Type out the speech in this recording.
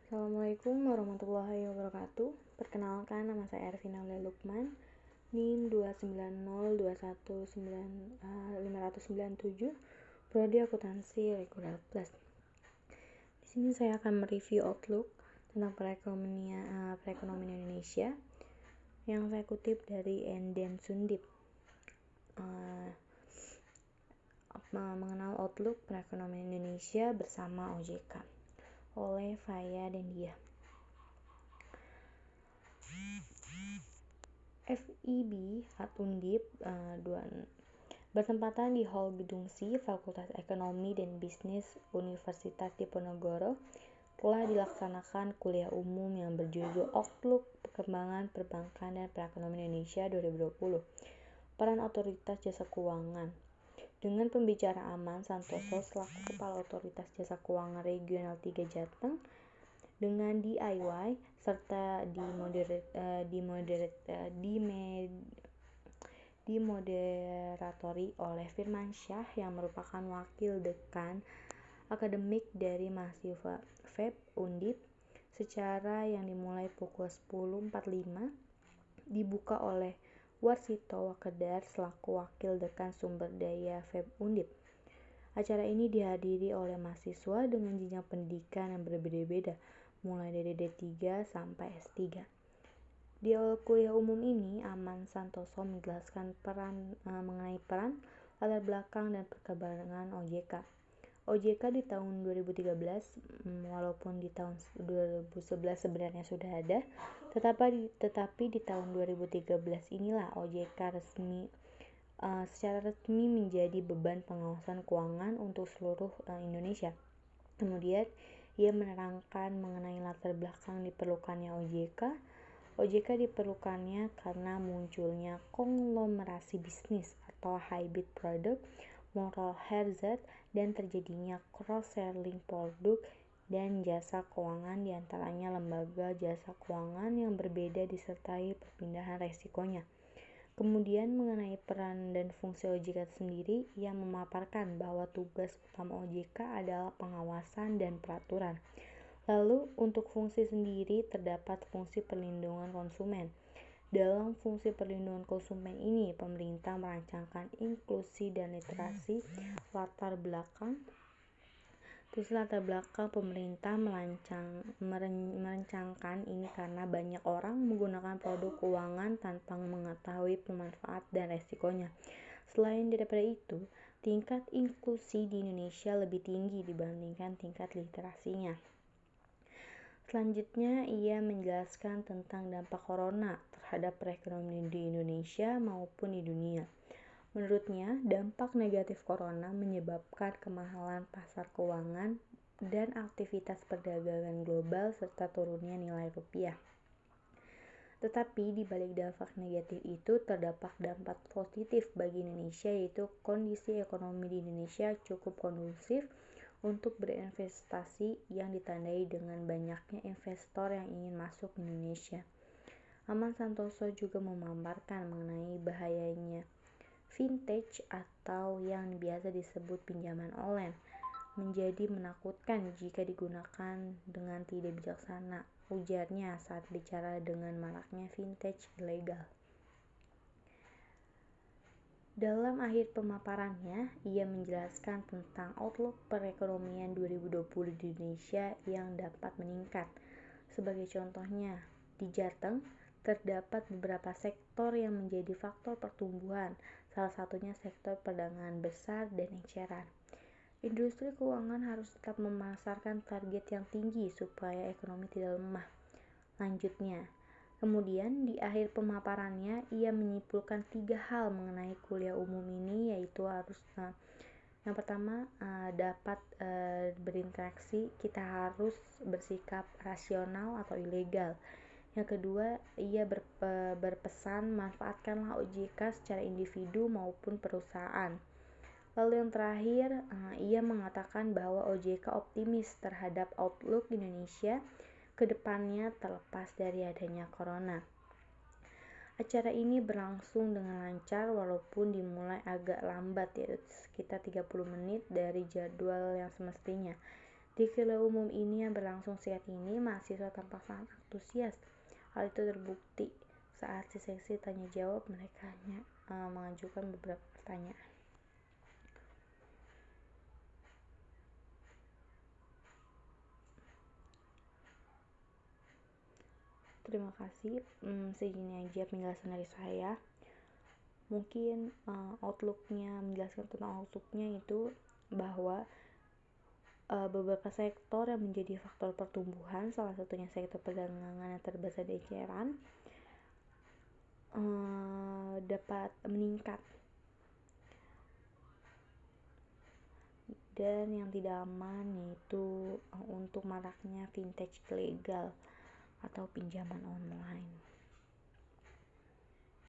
Assalamualaikum warahmatullahi wabarakatuh. Perkenalkan, nama saya Ervina Lukman, NIM 290219597, Prodi Akuntansi Reguler Plus. Di sini saya akan mereview Outlook tentang perekonomian Indonesia yang saya kutip dari Enden Sundip. Mengenal Outlook perekonomian Indonesia bersama OJK oleh Faya dan Dia. FIB Undip bertempatan di Hall Gedung C, Fakultas Ekonomi dan Bisnis Universitas Diponegoro, telah dilaksanakan kuliah umum yang berjudul Outlook Perkembangan Perbankan dan Perekonomian Indonesia 2020. Peran Otoritas Jasa Keuangan. Dengan pembicara Aman Santoso selaku Kepala Otoritas Jasa Keuangan Regional 3 Jateng, dengan DIY serta dimoderatori oleh Firman Syah yang merupakan Wakil Dekan Akademik dari mahasiswa FEB Undip, secara yang dimulai pukul 10.45, dibuka oleh Warsito Wakedar selaku Wakil Dekan Sumber Daya FEB Undip. Acara ini dihadiri oleh mahasiswa dengan jenjang pendidikan yang berbeda-beda, mulai dari D3 sampai S3. Di awal kuliah umum ini, Aman Santoso menjelaskan mengenai peran, latar belakang, dan perkembangan OJK. OJK di tahun 2013, walaupun di tahun 2011 sebenarnya sudah ada, tetapi di tahun 2013 inilah OJK secara resmi menjadi beban pengawasan keuangan untuk seluruh Indonesia. Kemudian, ia menerangkan mengenai latar belakang diperlukannya OJK. OJK diperlukannya karena munculnya konglomerasi bisnis atau hybrid product, moral hazard, dan terjadinya cross-selling produk dan jasa keuangan diantaranya lembaga jasa keuangan yang berbeda disertai perpindahan resikonya. Kemudian mengenai peran dan fungsi OJK sendiri, ia memaparkan bahwa tugas utama OJK adalah pengawasan dan peraturan. Lalu untuk fungsi sendiri terdapat fungsi perlindungan konsumen. Dalam fungsi perlindungan konsumen ini, pemerintah merancangkan inklusi dan literasi. Latar belakang pemerintah merencangkan ini karena banyak orang menggunakan produk keuangan tanpa mengetahui pemanfaat dan resikonya. Selain daripada itu, tingkat inklusi di Indonesia lebih tinggi dibandingkan tingkat literasinya. Selanjutnya, ia menjelaskan tentang dampak corona terhadap perekonomian di Indonesia maupun di dunia. Menurutnya, dampak negatif corona menyebabkan kemahalan pasar keuangan dan aktivitas perdagangan global serta turunnya nilai rupiah. Tetapi di balik dampak negatif itu terdapat dampak positif bagi Indonesia, yaitu kondisi ekonomi di Indonesia cukup kondusif untuk berinvestasi yang ditandai dengan banyaknya investor yang ingin masuk ke Indonesia. Aman Santoso juga memaparkan mengenai bahayanya vintage atau yang biasa disebut pinjaman online menjadi menakutkan jika digunakan dengan tidak bijaksana, ujarnya saat bicara dengan maraknya vintage ilegal. Dalam akhir pemaparannya, ia menjelaskan tentang outlook perekonomian 2020 di Indonesia yang dapat meningkat. Sebagai contohnya, di Jateng terdapat beberapa sektor yang menjadi faktor pertumbuhan, salah satunya sektor perdagangan besar dan eceran. Industri keuangan harus tetap memasarkan target yang tinggi supaya ekonomi tidak lemah. Lanjutnya, kemudian di akhir pemaparannya, ia menyimpulkan 3 hal mengenai kuliah umum ini, yaitu yang pertama, dapat berinteraksi, kita harus bersikap rasional atau ilegal. Yang kedua, ia berpesan manfaatkanlah OJK secara individu maupun perusahaan. Lalu yang terakhir, ia mengatakan bahwa OJK optimis terhadap outlook Indonesia ke depannya terlepas dari adanya corona. Acara ini berlangsung dengan lancar walaupun dimulai agak lambat, yaitu sekitar 30 menit dari jadwal yang semestinya. Di kuliah umum ini yang berlangsung saat ini, mahasiswa tampak sangat antusias. Hal itu terbukti saat di sesi tanya jawab mereka hanya mengajukan beberapa pertanyaan. Terima kasih, segini aja penjelasan dari saya. Mungkin menjelaskan tentang outlooknya itu bahwa beberapa sektor yang menjadi faktor pertumbuhan, salah satunya sektor perdagangan yang terbesar di eceran, dapat meningkat, dan yang tidak aman yaitu untuk maraknya vintage ilegal atau pinjaman online.